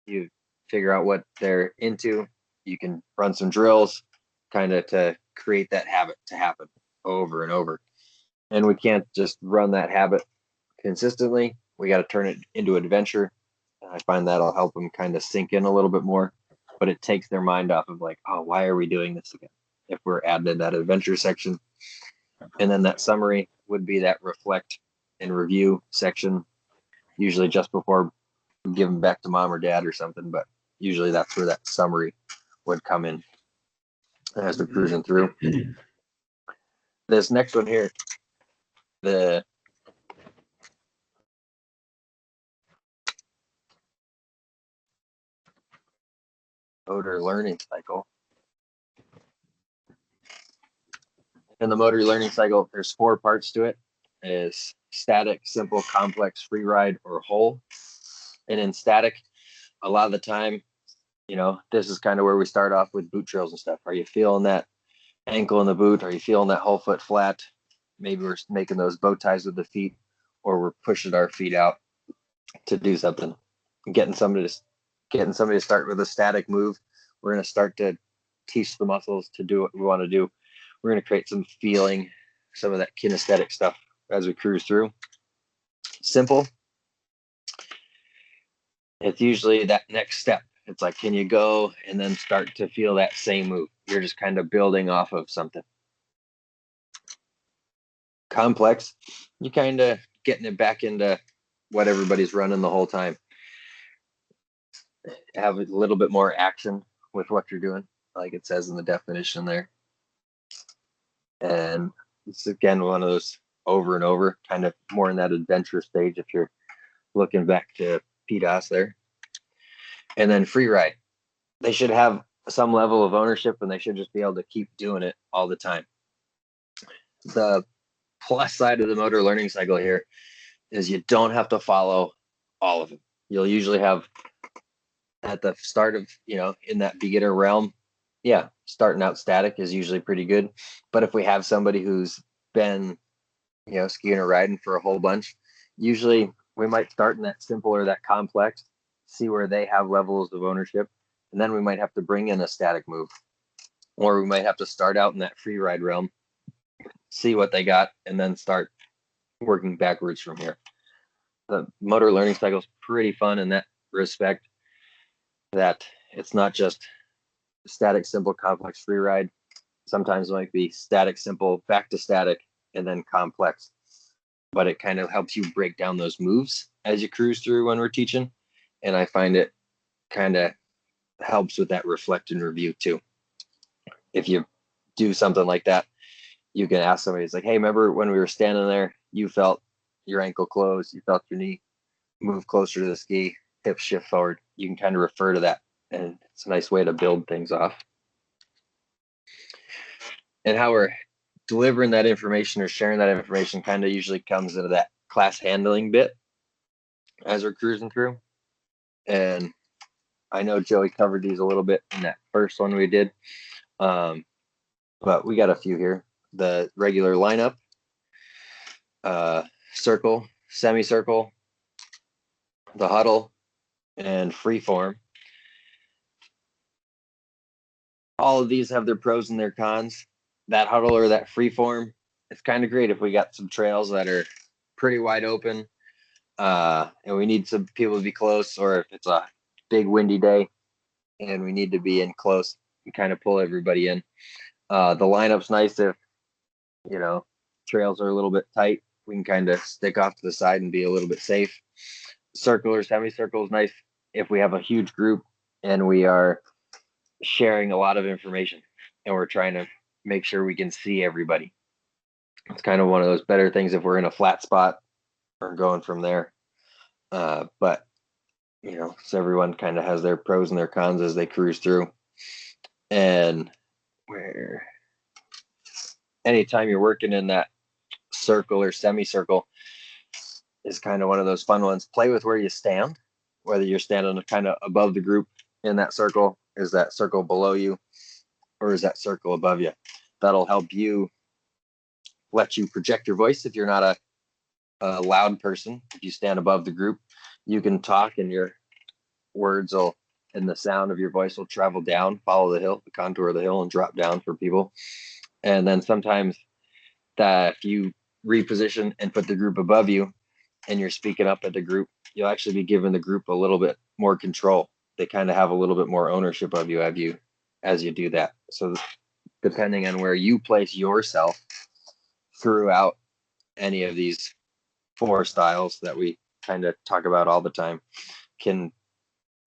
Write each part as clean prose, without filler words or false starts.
You figure out what they're into. You can run some drills kind of to create that habit to happen over and over. And we can't just run that habit consistently. We got to turn it into an adventure. And I find that'll help them kind of sink in a little bit more, but it takes their mind off of like, oh, why are we doing this again? If we're adding in that adventure section. And then that summary would be that reflect and review section, usually just before we give them back to mom or dad or something. But usually that's where that summary would come in as we're cruising through. This next one here, the motor learning cycle. In the motor learning cycle, there's 4 parts to it. It is static, simple, complex, free ride, or whole. And in static, a lot of the time, this is kind of where we start off with boot trails and stuff. Are you feeling that ankle in the boot? Are you feeling that whole foot flat? Maybe we're making those bow ties with the feet, or we're pushing our feet out to do something. Getting somebody to start with a static move. We're going to start to teach the muscles to do what we want to do. We're going to create some feeling, some of that kinesthetic stuff as we cruise through. Simple. It's usually that next step. It's like, can you go and then start to feel that same move? You're just kind of building off of something. Complex, you kind of getting it back into what everybody's running the whole time. Have a little bit more action with what you're doing, like it says in the definition there. And it's again one of those over and over, kind of more in that adventure stage if you're looking back to PDOS there. And then free ride. They should have some level of ownership and they should just be able to keep doing it all the time. The plus side of the motor learning cycle here is you don't have to follow all of them. You'll usually have at the start of, in that beginner realm, starting out static is usually pretty good. But if we have somebody who's been, skiing or riding for a whole bunch, usually we might start in that simple or that complex, see where they have levels of ownership, and then we might have to bring in a static move, or we might have to start out in that free ride realm, see what they got, and then start working backwards from here. The motor learning cycle is pretty fun in that respect, that it's not just static, simple, complex, free ride. Sometimes it might be static, simple, back to static, and then complex. But it kind of helps you break down those moves as you cruise through when we're teaching. And I find it kind of helps with that reflect and review too. If you do something like that, you can ask somebody, it's like, hey, remember when we were standing there, you felt your ankle close, you felt your knee move closer to the ski, hip shift forward. You can kind of refer to that. And it's a nice way to build things off. And how we're delivering that information or sharing that information kind of usually comes into that class handling bit as we're cruising through. And I know Joey covered these a little bit in that first one we did. But we got a few here. The regular lineup, circle, semicircle, the huddle, and freeform. All of these have their pros and their cons. That huddle or that freeform, it's kind of great if we got some trails that are pretty wide open, and we need some people to be close, or if it's a big windy day and we need to be in close, we kind of pull everybody in. The lineup's nice if, trails are a little bit tight. We can kind of stick off to the side and be a little bit safe. Circle or semicircle is nice if we have a huge group and we are sharing a lot of information and we're trying to make sure we can see everybody. It's kind of one of those better things if we're in a flat spot or going from there. But, so everyone kind of has their pros and their cons as they cruise through. And anytime you're working in that circle or semicircle is kind of one of those fun ones. Play with where you stand, whether you're standing kind of above the group in that circle, is that circle below you, or is that circle above you? That'll help you let you project your voice. If you're not a loud person, if you stand above the group, you can talk and you're words will, and the sound of your voice will travel down, follow the hill, the contour of the hill, and drop down for people. And then sometimes that if you reposition and put the group above you and you're speaking up at the group, you'll actually be giving the group a little bit more control. They kind of have a little bit more ownership of you as you do that. So depending on where you place yourself throughout any of these 4 styles that we kind of talk about all the time can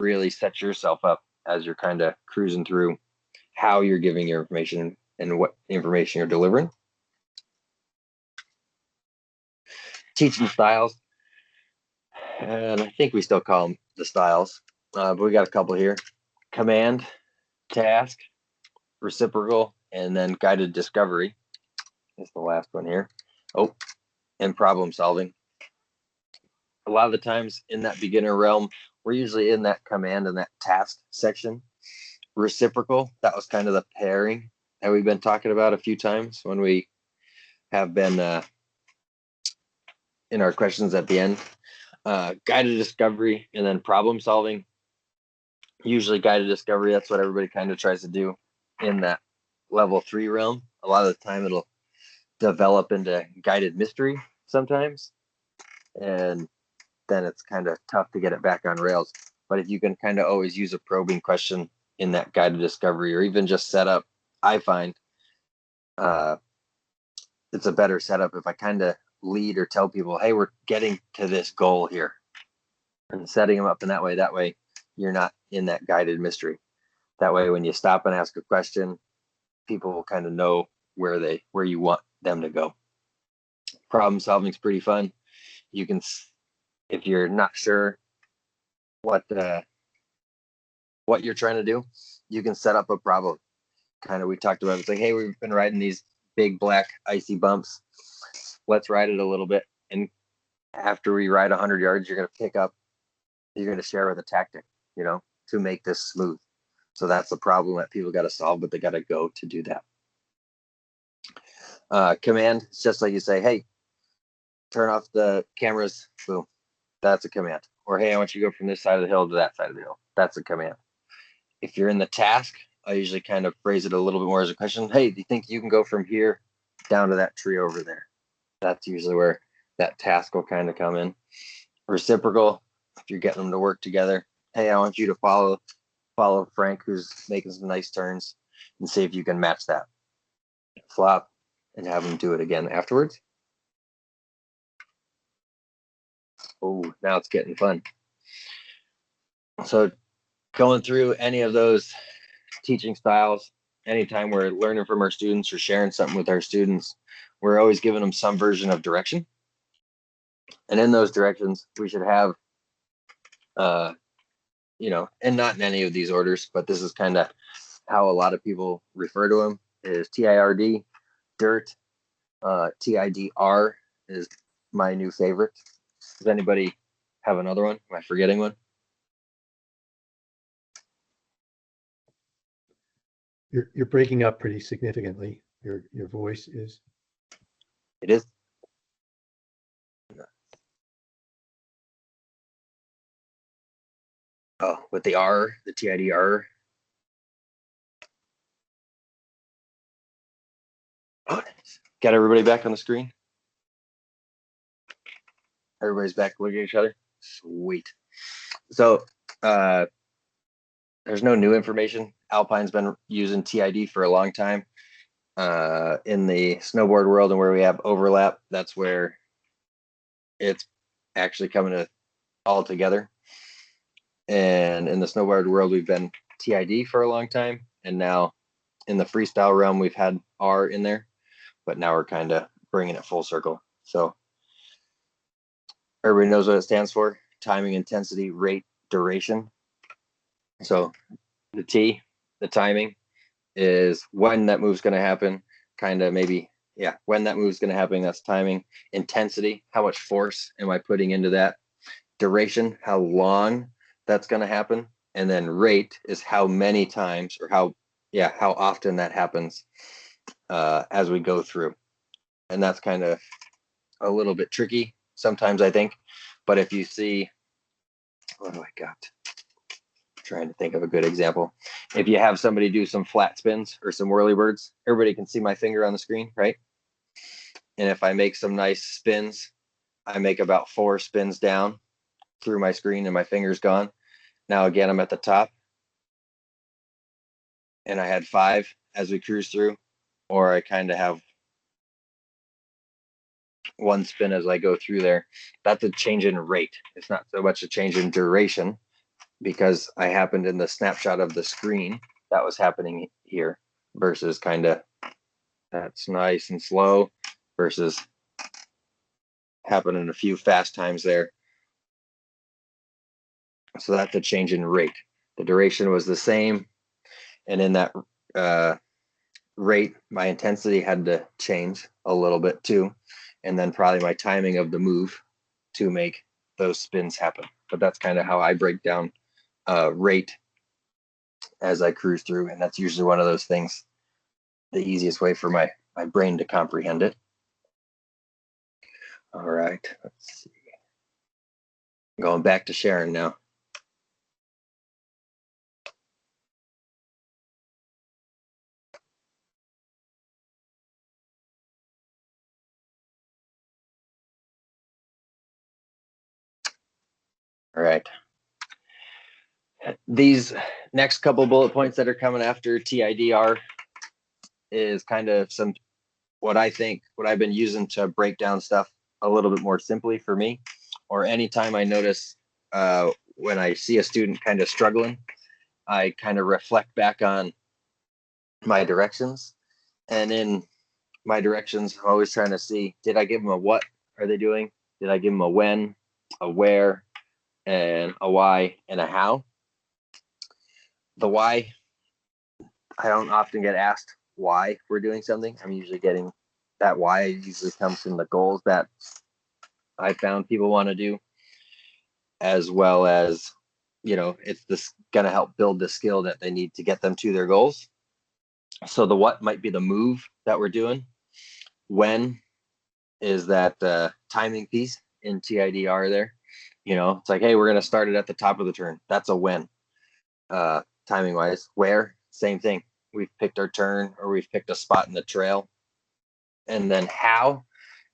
really set yourself up as you're kind of cruising through how you're giving your information and what information you're delivering. Teaching styles, and I think we still call them the styles, but we got a couple here: command, task, reciprocal, and then guided discovery is the last one here. Oh, and problem solving. A lot of the times in that beginner realm, we're usually in that command and that task section. Reciprocal, that was kind of the pairing that we've been talking about a few times when we have been in our questions at the end. Guided discovery and then problem solving. Usually guided discovery, that's what everybody kind of tries to do in that level 3 realm. A lot of the time it'll develop into guided mystery sometimes, and then it's kind of tough to get it back on rails. But if you can kind of always use a probing question in that guided discovery, or even just set up, I find it's a better setup if I kind of lead or tell people, hey, we're getting to this goal here, and setting them up in that way you're not in that guided mystery. That way when you stop and ask a question, people will kind of know where you want them to go. Problem solving is pretty fun. You can, if you're not sure what you're trying to do, you can set up a problem. Kind of, we talked about it's like, hey, we've been riding these big black icy bumps. Let's ride it a little bit. And after we ride 100 yards, you're going to share with a tactic, to make this smooth. So that's the problem that people got to solve, but they got to go to do that. Command, it's just like you say, hey, turn off the cameras. Boom. That's a command. Or, hey, I want you to go from this side of the hill to that side of the hill. That's a command. If you're in the task, I usually kind of phrase it a little bit more as a question. Hey, do you think you can go from here down to that tree over there? That's usually where that task will kind of come in. Reciprocal, if you're getting them to work together. Hey, I want you to follow Frank, who's making some nice turns, and see if you can match that. Flop and have him do it again afterwards. Oh, now it's getting fun. So going through any of those teaching styles, anytime we're learning from our students or sharing something with our students, we're always giving them some version of direction. And in those directions, we should have, and not in any of these orders, but this is kind of how a lot of people refer to them, is TIRD, dirt, TIDR is my new favorite. Does anybody have another one? Am I forgetting one? You're breaking up pretty significantly. Your voice is. It is. Oh, with the R, the TIDR. Oh, nice. Got everybody back on the screen? Everybody's back looking at each other? Sweet. So there's no new information. Alpine's been using TID for a long time. In the snowboard world and where we have overlap, that's where it's actually coming to all together. And in the snowboard world, we've been TID for a long time. And now in the freestyle realm, we've had R in there, but now we're kind of bringing it full circle. So everybody knows what it stands for: timing, intensity, rate, duration. So the T, the timing, is when that move's going to happen, kind of maybe, when that move's going to happen, that's timing. Intensity, how much force am I putting into that? Duration, how long that's going to happen. And then rate is how many times or how often that happens as we go through. And that's kind of a little bit tricky sometimes, I think. But if you see, what do I got? trying to think of a good example. If you have somebody do some flat spins or some whirly birds, everybody can see my finger on the screen, right? And if I make some nice spins, I make about 4 spins down through my screen and my finger's gone. Now again, I'm at the top and I had 5 as we cruise through, or I kind of have 1 spin as I go through there. That's a change in rate. It's not so much a change in duration, because I happened in the snapshot of the screen that was happening here versus kind of that's nice and slow versus happening a few fast times there. So that's a change in rate. The duration was the same. And in that rate, my intensity had to change a little bit too. And then probably my timing of the move to make those spins happen. But that's kind of how I break down rate as I cruise through. And that's usually one of those things, the easiest way for my brain to comprehend it. All right, let's see. Going back to Sharon now. All right. These next couple bullet points that are coming after TIDR is kind of some what I've been using to break down stuff a little bit more simply for me, or anytime I notice when I see a student kind of struggling, I kind of reflect back on my directions. And in my directions, I'm always trying to see, did I give them a what are they doing? Did I give them a when, a where, and a why, and a how? The why, I don't often get asked why we're doing something. I'm usually getting that why usually comes from the goals that I found people want to do, as well as, it's this going to help build the skill that they need to get them to their goals. So the what might be the move that we're doing. When is that timing piece in TIDR there? It's like, hey, we're going to start it at the top of the turn. That's a when, timing wise. Where? Same thing. We've picked our turn, or we've picked a spot in the trail. And then how,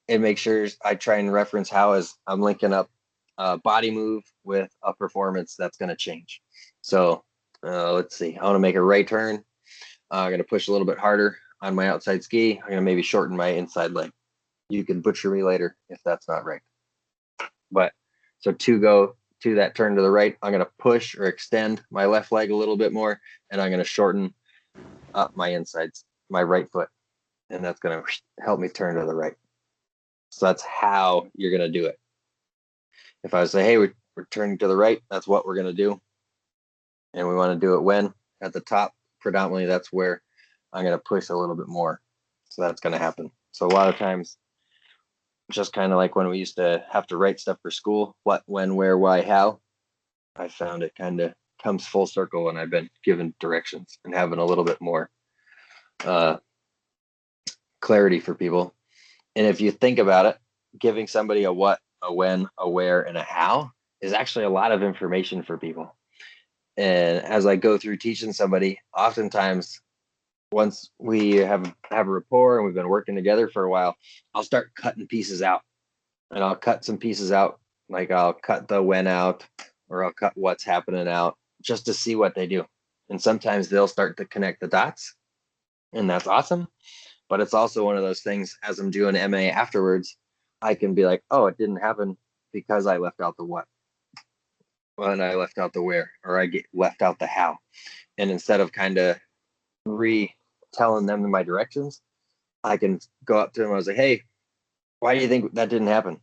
and make sure I try and reference how as I'm linking up a body move with a performance that's going to change. So let's see. I want to make a right turn. I'm going to push a little bit harder on my outside ski. I'm going to maybe shorten my inside leg. You can butcher me later if that's not right. But so to go to that turn to the right, I'm going to push or extend my left leg a little bit more, and I'm going to shorten up my insides, my right foot. And that's going to help me turn to the right. So that's how you're going to do it. If I say, hey, we're turning to the right, that's what we're going to do. And we want to do it when at the top, predominantly, that's where I'm going to push a little bit more. So that's going to happen. So a lot of times, just kind of like when we used to have to write stuff for school, what, when, where, why, how, I found it kind of comes full circle when I've been given directions and having a little bit more clarity for people. And if you think about it, giving somebody a what, a when, a where, and a how is actually a lot of information for people. And as I go through teaching somebody, oftentimes once we have a rapport and we've been working together for a while, I'll start cutting pieces out. And I'll cut some pieces out, like I'll cut the when out, or I'll cut what's happening out, just to see what they do. And sometimes they'll start to connect the dots, and that's awesome. But it's also one of those things, as I'm doing MA afterwards, I can be like, oh, it didn't happen because I left out the what. Well, and I left out the where, or I left out the how. And instead of kind of telling them my directions, I can go up to them. I was like, hey, why do you think that didn't happen?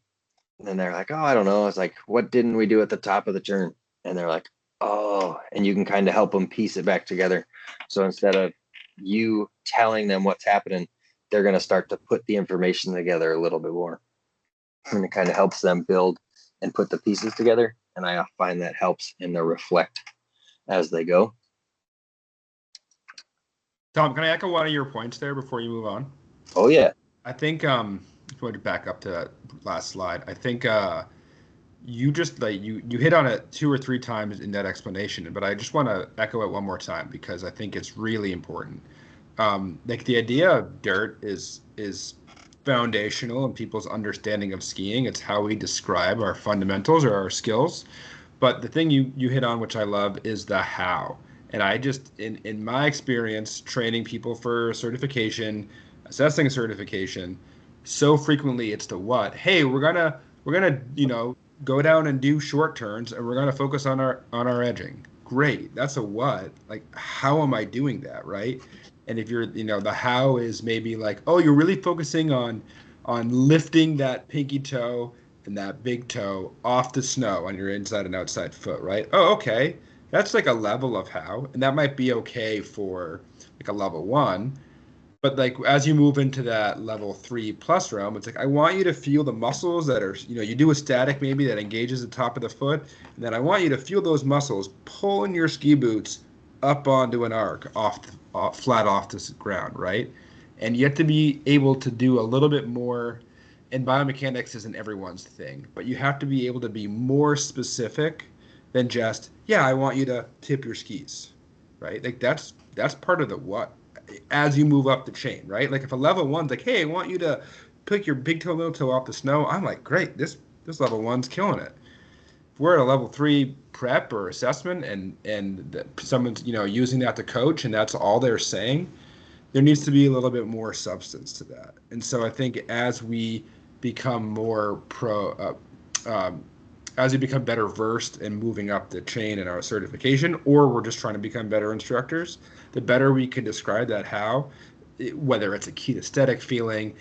And then they're like, oh, I don't know. It's like, what didn't we do at the top of the turn? And they're like, oh, and you can kind of help them piece it back together. So instead of you telling them what's happening, they're going to start to put the information together a little bit more. And it kind of helps them build and put the pieces together. And I find that helps in the reflect as they go. Tom, can I echo one of your points there before you move on? Oh, yeah. I think, if we want to back up to that last slide, I think you just like you hit on it 2 or 3 times in that explanation, but I just want to echo it one more time because I think it's really important. Like the idea of dirt is foundational in people's understanding of skiing. It's how we describe our fundamentals or our skills. But the thing you hit on, which I love, is the how. And I just in my experience training people for certification, assessing certification, so frequently it's the what. Hey, we're gonna go down and do short turns, and we're gonna focus on our edging. Great, that's a what. Like, how am I doing that, right? And if you're, the how is maybe like, oh, you're really focusing on lifting that pinky toe and that big toe off the snow on your inside and outside foot, right? Oh, okay. That's like a level of how, and that might be okay for like a level 1. But like as you move into that level 3 plus realm, it's like I want you to feel the muscles that are, you do a static maybe that engages the top of the foot, and then I want you to feel those muscles pulling your ski boots up onto an arc flat off the ground, right? And you have to be able to do a little bit more. And biomechanics isn't everyone's thing, but you have to be able to be more specific than just, yeah, I want you to tip your skis, right? Like that's part of the what as you move up the chain, right? Like if a level 1's like, hey, I want you to pick your big toe, little toe off the snow, I'm like, great, this level 1's killing it. If we're at a level 3 prep or assessment and someone's using that to coach and that's all they're saying, there needs to be a little bit more substance to that. And so I think as we become more as we become better versed in moving up the chain in our certification, or we're just trying to become better instructors, the better we can describe that how, whether it's a kinesthetic feeling,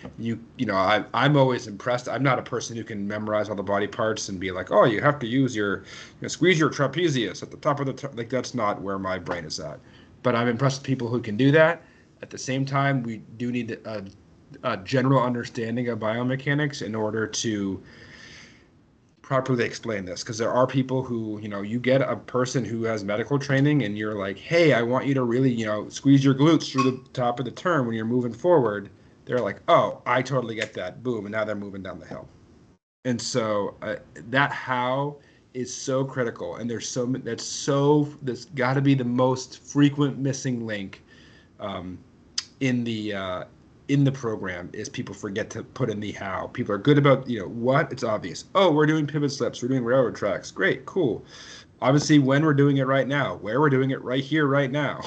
I'm always impressed. I'm not a person who can memorize all the body parts and be like, oh, you have to use squeeze your trapezius at the top of like that's not where my brain is at. But I'm impressed with people who can do that. At the same time, we do need a general understanding of biomechanics in order to properly explain this, because there are people who, you get a person who has medical training and you're like, hey, I want you to really, squeeze your glutes through the top of the turn when you're moving forward. They're like, oh, I totally get that. Boom. And now they're moving down the hill. And so that how is so critical. And there's that's got to be the most frequent missing link in the program is people forget to put in the how. People are good about, what, it's obvious. Oh, we're doing pivot slips, we're doing railroad tracks. Great, cool. Obviously, when we're doing it right now, where we're doing it right here, right now.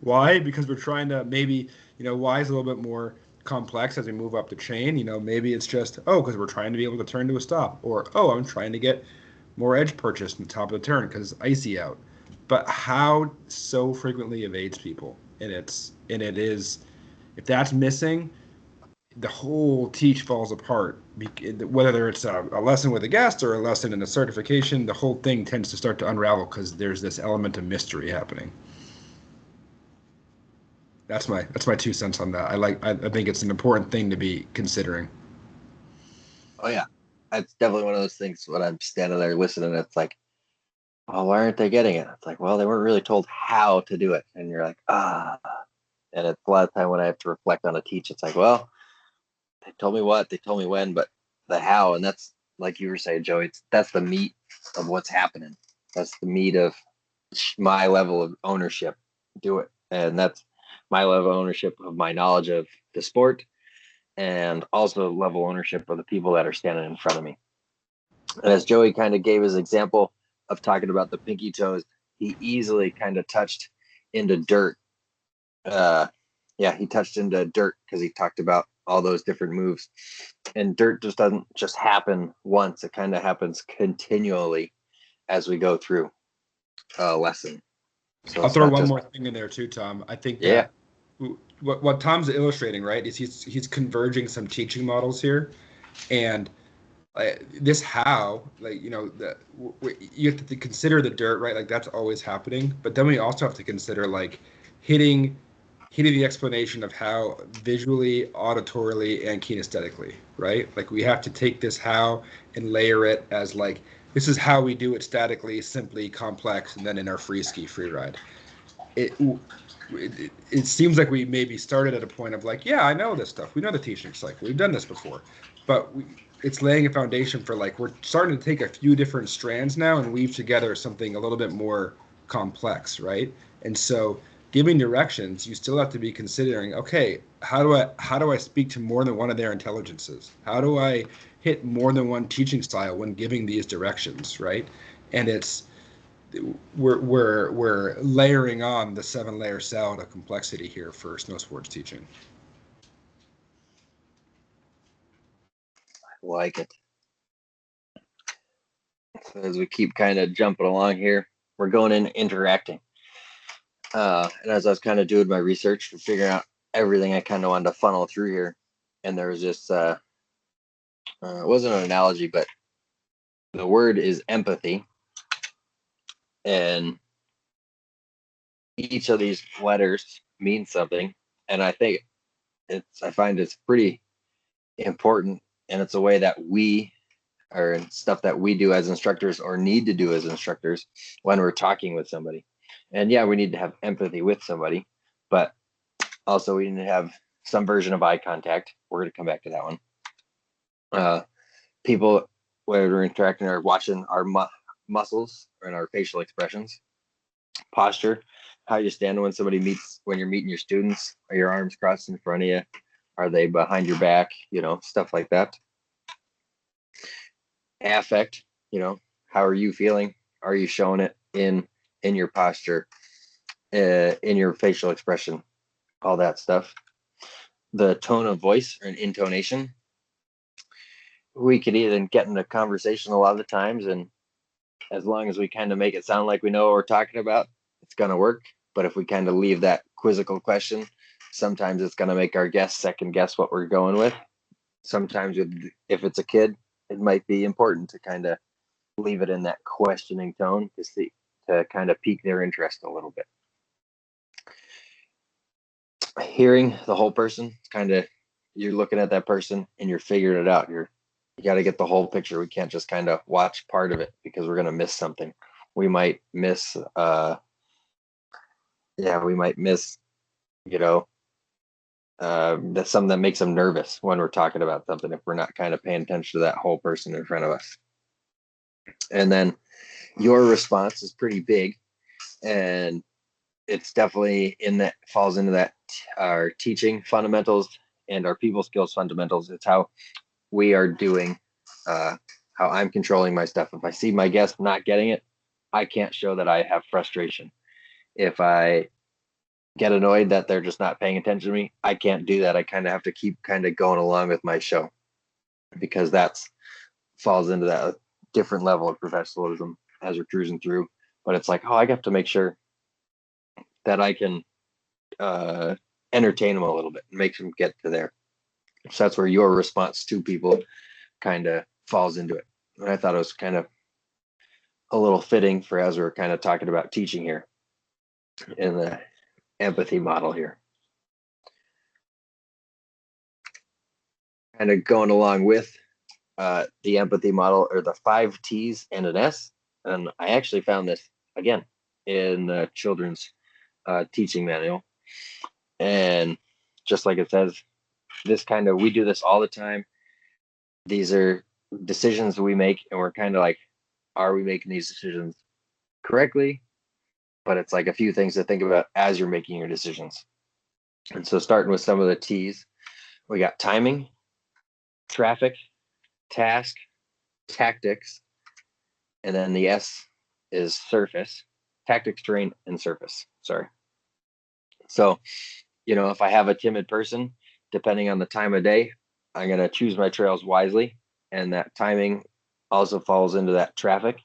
Why? Because we're trying to maybe, why is a little bit more complex as we move up the chain. Maybe it's just, oh, because we're trying to be able to turn to a stop. Or, oh, I'm trying to get more edge purchase in the top of the turn because it's icy out. But how so frequently evades people. And it is, if that's missing, the whole teach falls apart. Whether it's a lesson with a guest or a lesson in a certification, the whole thing tends to start to unravel because there's this element of mystery happening. That's my 2 cents on that. I think it's an important thing to be considering. Oh yeah, it's definitely one of those things when I'm standing there listening. It's like, oh, why aren't they getting it? It's like, well, they weren't really told how to do it, and you're like, ah. And it's a lot of time when I have to reflect on a teach. It's like, well, they told me what, they told me when, but the how, and that's like you were saying, Joey. That's the meat of what's happening. That's the meat of my level of ownership. Do it, and that's my level of ownership of my knowledge of the sport, and also level ownership of the people that are standing in front of me. And as Joey kind of gave his example of talking about the pinky toes, he easily kind of touched into dirt. He touched into dirt because he talked about all those different moves. And dirt just doesn't just happen once. It kind of happens continually as we go through a lesson. So I'll throw one more thing in there too, Tom. I think that what Tom's illustrating, right, is he's converging some teaching models here, and this how, like, you have to consider the dirt, right? Like that's always happening, but then we also have to consider like hitting the explanation of how visually, auditorily, and kinesthetically, right? Like we have to take this how and layer it as like, this is how we do it statically, simply, complex, and then in our free ski free ride. It seems like we maybe started at a point of like, yeah, I know this stuff. We know the teaching cycle. We've done this before. But it's laying a foundation for like we're starting to take a few different strands now and weave together something a little bit more complex, right? And so giving directions, you still have to be considering, okay, how do I speak to more than one of their intelligences? How do I hit more than one teaching style when giving these directions, right? And it's we're layering on the 7-layer salad of complexity here for snow sports teaching. Like it. So as we keep kind of jumping along here, we're going in interacting. And as I was kind of doing my research and figuring out everything I kind of wanted to funnel through here, and there was this, it wasn't an analogy, but the word is empathy. And each of these letters means something. And I think I find it's pretty important. And it's a way that we, or stuff that we do as instructors or need to do as instructors when we're talking with somebody. And yeah, we need to have empathy with somebody, but also we need to have some version of eye contact. We're going to come back to that one. People, when we're interacting, are watching our muscles and our facial expressions, posture, how you stand when you're meeting your students. Are your arms crossed in front of you? Are they behind your back? Stuff like that. Affect, how are you feeling? Are you showing it in your posture, in your facial expression, all that stuff. The tone of voice or an intonation. We could even get into conversation a lot of the times, and as long as we kind of make it sound like we know what we're talking about, it's going to work. But if we kind of leave that quizzical question, sometimes it's going to make our guests second guess what we're going with. Sometimes if it's a kid, it might be important to kind of leave it in that questioning tone to kind of pique their interest a little bit. Hearing the whole person, kind of, you're looking at that person and you're figuring it out. You got to get the whole picture. We can't just kind of watch part of it because we're going to miss something. We might miss, that's something that makes them nervous when we're talking about something if we're not kind of paying attention to that whole person in front of us. And then your response is pretty big, and it's definitely falls into that our teaching fundamentals and our people skills fundamentals. It's how we are doing, how I'm controlling my stuff. If I see my guest not getting it, I can't show that I have frustration. If I get annoyed that they're just not paying attention to me, I can't do that. I kind of have to keep kind of going along with my show, because that's falls into that different level of professionalism as we're cruising through. But it's like, I have to make sure that I can entertain them a little bit and make them get to there. So that's where your response to people kind of falls into it. And I thought it was kind of a little fitting for as we're kind of talking about teaching here in the empathy model here. Kind of going along with the empathy model are the 5 T's and an S. And I actually found this again in the children's teaching manual. And just like it says, we do this all the time. These are decisions we make, and we're kind of like, are we making these decisions correctly? But it's like a few things to think about as you're making your decisions. And so starting with some of the T's, we got timing, traffic, task, tactics, and then the S is surface, tactics, terrain, and surface. Sorry. So, if I have a timid person, depending on the time of day, I'm going to choose my trails wisely. And that timing also falls into that traffic.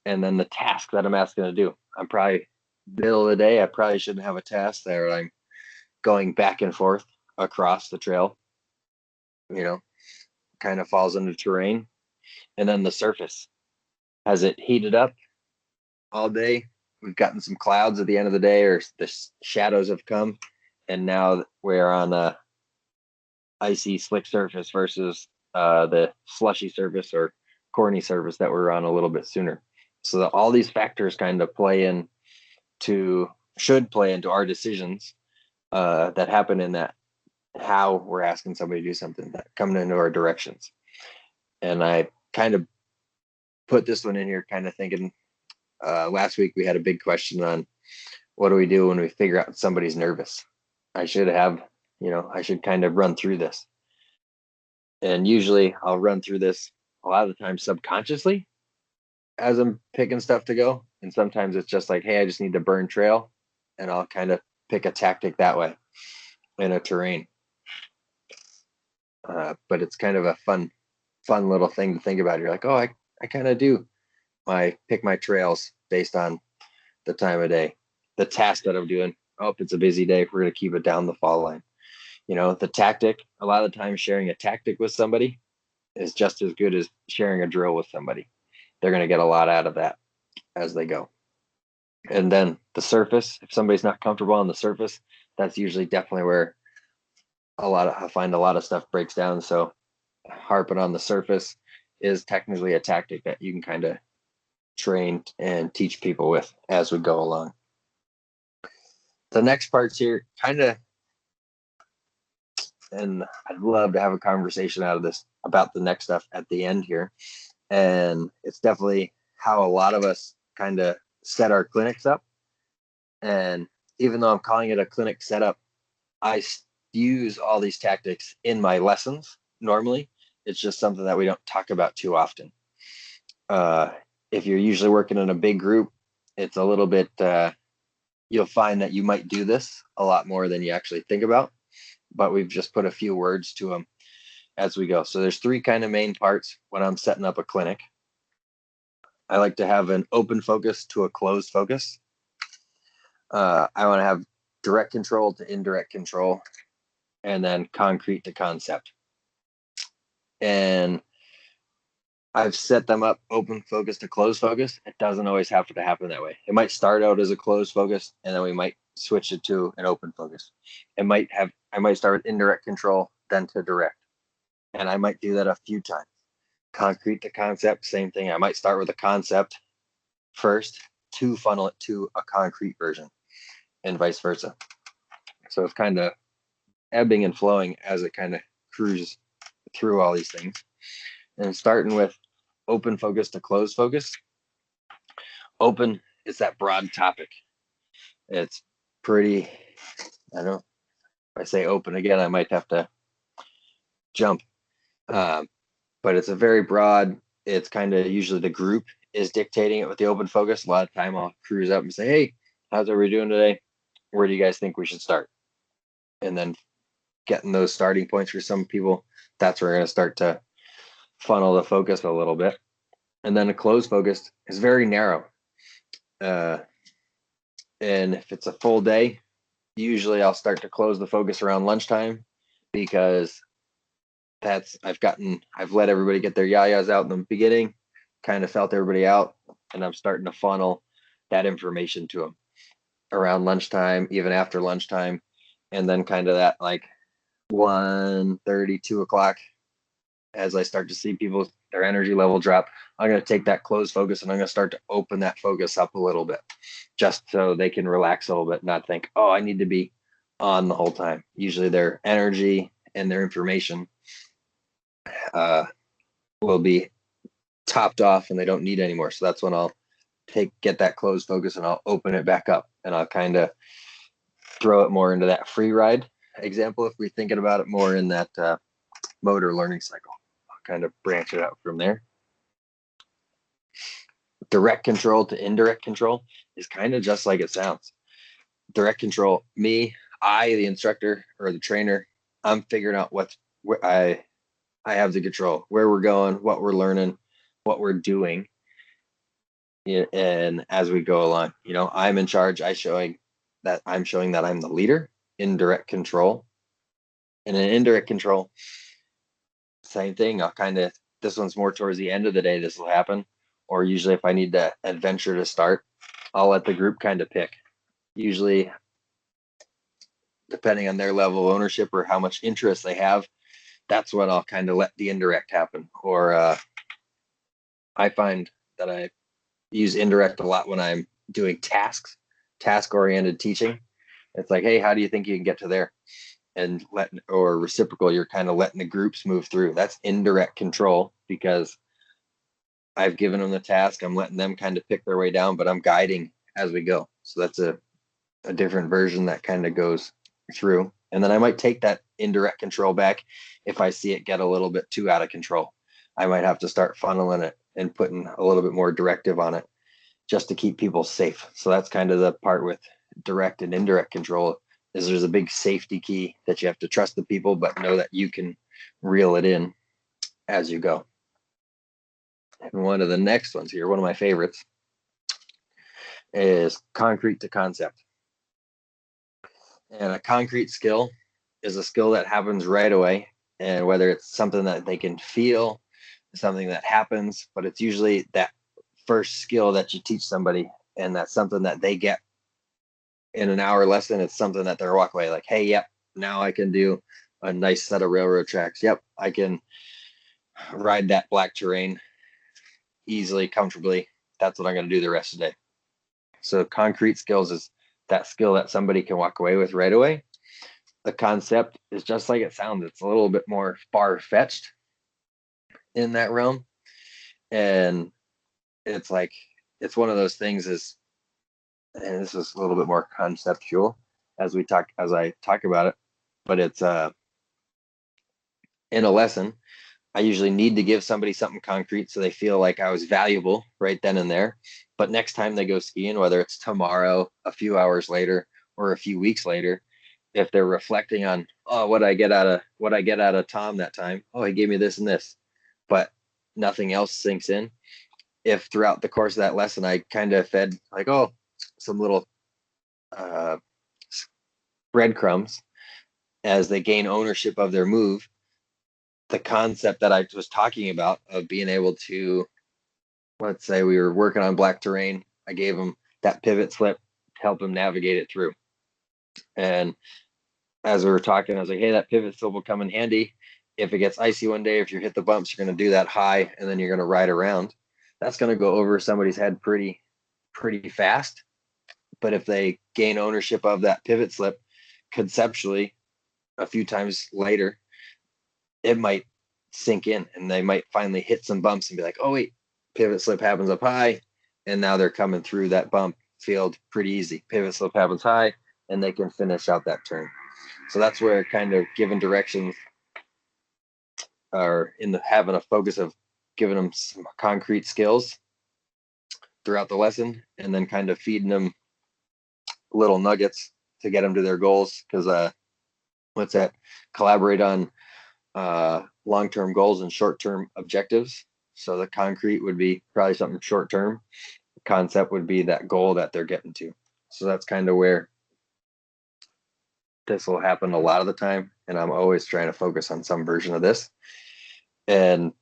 And then the task that I'm asking to do. I'm probably middle of the day. I probably shouldn't have a task there. I'm going back and forth across the trail, kind of falls into terrain. And then the surface. Has it heated up all day? We've gotten some clouds at the end of the day, or the shadows have come. And now we're on a icy, slick surface versus the slushy surface or corny surface that we're on a little bit sooner. So all these factors kind of should play into our decisions that happen in that, how we're asking somebody to do something, that coming into our directions. And I kind of put this one in here kind of thinking, last week we had a big question on what do we do when we figure out somebody's nervous. I should kind of run through this. And usually I'll run through this a lot of the time subconsciously as I'm picking stuff to go. And sometimes it's just like, hey, I just need to burn trail. And I'll kind of pick a tactic that way in a terrain. But it's kind of a fun little thing to think about. You're like, oh, I kind of do pick my trails based on the time of day, the task that I'm doing. Oh, if it's a busy day, we're going to keep it down the fall line. The tactic, a lot of the time sharing a tactic with somebody is just as good as sharing a drill with somebody. They're going to get a lot out of that as they go. And then the surface, if somebody's not comfortable on the surface, that's usually definitely where I find a lot of stuff breaks down. So harping on the surface is technically a tactic that you can kind of train and teach people with as we go along. The next part's here kind of, and I'd love to have a conversation out of this about the next stuff at the end here. And it's definitely how a lot of us kind of set our clinics up. And even though I'm calling it a clinic setup, I use all these tactics in my lessons normally. It's just something that we don't talk about too often. If you're usually working in a big group, it's a little bit, you'll find that you might do this a lot more than you actually think about, but we've just put a few words to them as we go. So there's three kind of main parts when I'm setting up a clinic. I like to have an open focus to a closed focus. I want to have direct control to indirect control, and then concrete to concept. And I've set them up open focus to closed focus. It doesn't always have to happen that way. It might start out as a closed focus, and then we might switch it to an open focus. I might start with indirect control, then to direct. And I might do that a few times. Concrete to concept, same thing. I might start with a concept first to funnel it to a concrete version, and vice versa. So it's kind of ebbing and flowing as it kind of cruises through all these things. And starting with open focus to closed focus. Open is that broad topic. It's pretty, I don't know, if I say open again, I might have to jump. But it's a very broad, it's kind of usually the group is dictating it with the open focus. A lot of time I'll cruise up and say, hey, how's everybody doing today? Where do you guys think we should start? And then getting those starting points for some people, that's where we're going to start to funnel the focus a little bit. And then a closed focus is very narrow. And if it's a full day, usually I'll start to close the focus around lunchtime, because I've let everybody get their yayas out in the beginning, kind of felt everybody out, and I'm starting to funnel that information to them around lunchtime, even after lunchtime. And then kind of that like 1:30, 2 o'clock, as I start to see people, their energy level drop, I'm going to take that closed focus and I'm going to start to open that focus up a little bit, just so they can relax a little bit, not think, oh, I need to be on the whole time. Usually their energy and their information will be topped off and they don't need anymore. So that's when I'll get that closed focus and I'll open it back up, and I'll kind of throw it more into that free ride example. If we're thinking about it more in that motor learning cycle, I'll kind of branch it out from there. Direct control to indirect control is kind of just like it sounds. Direct control, the instructor or the trainer, I'm figuring out where I have the control, where we're going, what we're learning, what we're doing. And as we go along, I'm in charge. I'm showing that I'm the leader. Indirect control. And in indirect control, same thing. This one's more towards the end of the day this will happen. Or usually if I need the adventure to start, I'll let the group kind of pick. Usually, depending on their level of ownership or how much interest they have, that's when I'll kind of let the indirect happen. Or I find that I use indirect a lot when I'm doing task-oriented teaching. It's like, hey, how do you think you can get to there? And or reciprocal, you're kind of letting the groups move through. That's indirect control. because I've given them the task. I'm letting them kind of pick their way down, but I'm guiding as we go. So that's a different version that kind of goes through. And then I might take that indirect control back if I see it get a little bit too out of control. I might have to start funneling it and putting a little bit more directive on it just to keep people safe. So that's kind of the part with direct and indirect control, is there's a big safety key that you have to trust the people, but know that you can reel it in as you go. And one of the next ones here, one of my favorites, is concrete to concept. And a concrete skill is a skill that happens right away. And whether it's something that they can feel, something that happens, but it's usually that first skill that you teach somebody, and that's something that they get in an hour lesson. It's something that they're walk away like, hey, yep, now I can do a nice set of railroad tracks. Yep, I can ride that black terrain easily, comfortably. That's what I'm going to do the rest of the day. So concrete skills is that skill that somebody can walk away with right away. The concept is just like it sounds. It's a little bit more far-fetched in that realm. And it's like, it's one of those things is, and this is a little bit more conceptual as I talk about it, but it's in a lesson, I usually need to give somebody something concrete so they feel like I was valuable right then and there. But next time they go skiing, whether it's tomorrow, a few hours later, or a few weeks later, if they're reflecting on, oh, what I get out of Tom that time, oh, he gave me this and this, but nothing else sinks in. If throughout the course of that lesson I kind of fed like, oh, some little breadcrumbs as they gain ownership of their move, the concept that I was talking about of being able to, let's say we were working on black terrain, I gave them that pivot slip to help them navigate it through. And as we were talking, I was like, hey, that pivot slip will come in handy if it gets icy one day. If you hit the bumps, you're going to do that high and then you're going to ride around. That's going to go over somebody's head pretty fast. But if they gain ownership of that pivot slip conceptually a few times later, it might sink in and they might finally hit some bumps and be like, oh wait, pivot slip happens up high, and now they're coming through that bump field pretty easy. Pivot slip happens high and they can finish out that turn. So that's where kind of giving directions or having a focus of giving them some concrete skills throughout the lesson, and then kind of feeding them little nuggets to get them to their goals. Because what's that? Collaborate on long-term goals and short-term objectives. So the concrete would be probably something short-term. The concept would be that goal that they're getting to. So that's kind of where this will happen a lot of the time. And I'm always trying to focus on some version of this. And,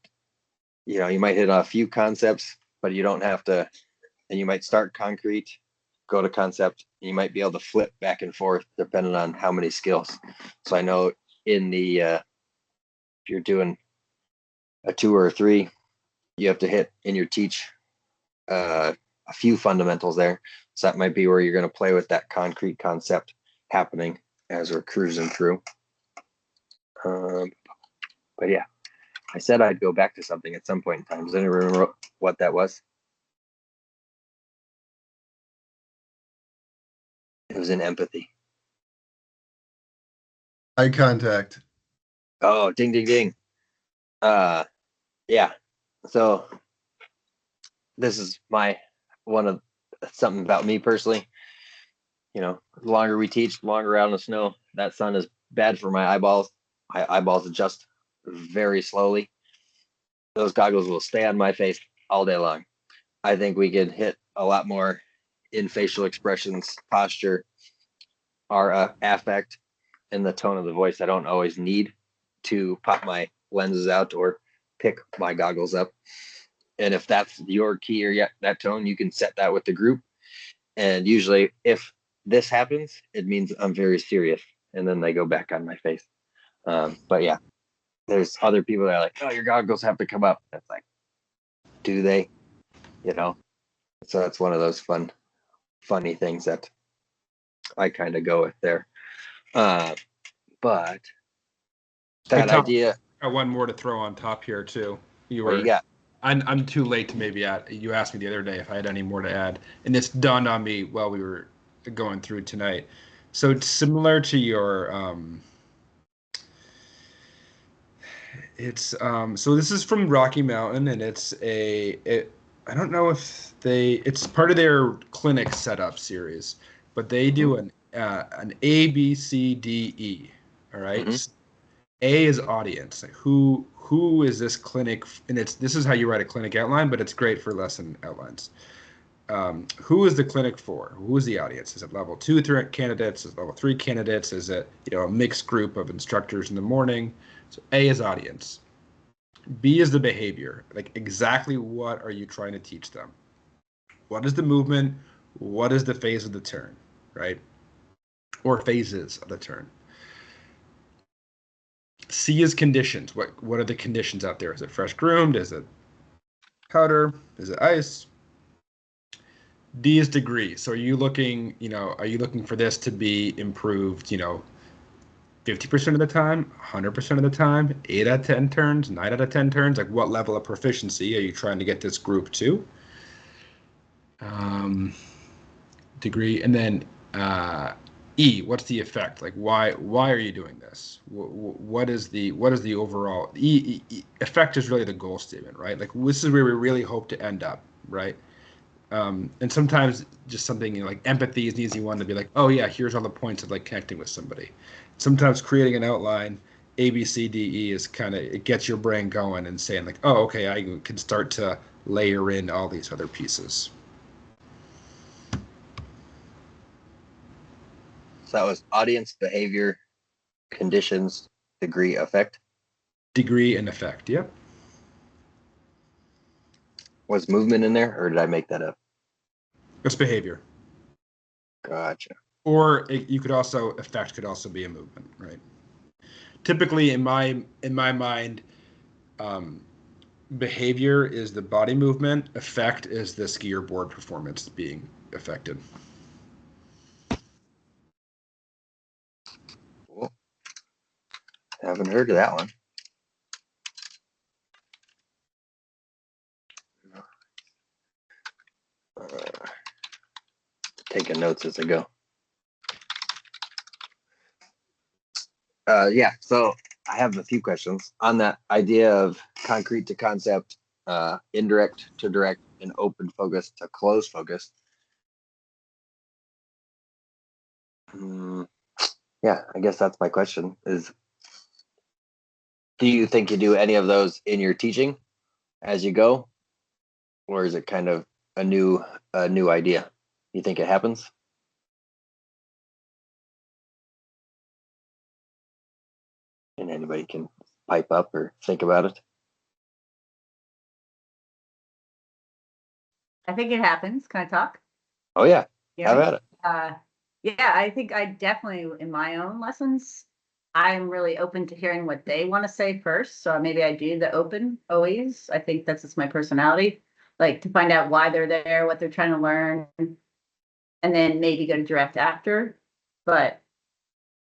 you know, you might hit on a few concepts, but you don't have to, and you might start concrete, go to concept, and you might be able to flip back and forth depending on how many skills. So I know in the, if you're doing a 2 or a 3, you have to hit in your teach a few fundamentals there. So that might be where you're going to play with that concrete concept happening as we're cruising through. But yeah, I said I'd go back to something at some point in time. Does anyone remember what that was? It was in empathy. Eye contact. Oh, ding, ding, ding. Yeah. So this is something about me personally. You know, the longer we teach, the longer out in the snow, that sun is bad for my eyeballs. My eyeballs adjust very slowly. Those goggles will stay on my face all day long. I think we could hit a lot more in facial expressions, posture, our affect, and the tone of the voice. I don't always need to pop my lenses out or pick my goggles up. And if that's your key or that tone, you can set that with the group. And usually if this happens, it means I'm very serious. And then they go back on my face. But yeah, there's other people that are like, oh, your goggles have to come up. That's like, do they? You know? So that's one of those funny things that I kind of go with there. But that idea. Got one more to throw on top here too. You What do were. you got? I'm too late to maybe add. You asked me the other day if I had any more to add, and this dawned on me while we were going through tonight. So it's similar to your. So this is from Rocky Mountain, and I don't know if it's part of their clinic setup series, but they do an A B C D E. All right. Mm-hmm. A is audience. Like who is this clinic? And this is how you write a clinic outline, but it's great for lesson outlines. Who is the clinic for? Who is the audience? Is it level 2 candidates? Is it level 3 candidates? Is it a mixed group of instructors in the morning? So A is audience. B is the behavior. Like exactly what are you trying to teach them? What is the movement? What is the phase of the turn? Right? Or phases of the turn. C is conditions. What are the conditions out there? Is it fresh groomed? Is it powder? Is it ice? D is degree. So are you looking for this to be improved, 50% of the time, 100% of the time, 8 out of 10 turns, 9 out of 10 turns? Like what level of proficiency are you trying to get this group to? Degree. And then E, what's the effect? Like why are you doing this? What is the overall effect is really the goal statement, right? Like this is where we really hope to end up, right? And sometimes just something like empathy is an easy one to be like, oh yeah, here's all the points of like connecting with somebody. Sometimes creating an outline, A, B, C, D, E is kind of it gets your brain going and saying like, oh okay, I can start to layer in all these other pieces. So that was audience, behavior, conditions, degree, effect. Degree and effect. Yep. Was movement in there, or did I make that up? It's behavior. Gotcha. Or you could also effect could also be a movement, right? Typically, in my mind, behavior is the body movement. Effect is the skier board performance being affected. Cool. Haven't heard of that one. Taking notes as I go. Yeah, so I have a few questions on that idea of concrete to concept, indirect to direct, and open focus to close focus. Yeah, I guess that's my question is, do you think you do any of those in your teaching as you go? Or is it kind of a new idea? You think it happens? And anybody can pipe up or think about it. I think it happens. Can I talk? Oh yeah, Yeah. have at it. Yeah, I think I definitely, in my own lessons, I'm really open to hearing what they want to say first. So maybe I do the open always. I think that's just my personality, like to find out why they're there, what they're trying to learn, and then maybe go to direct after. But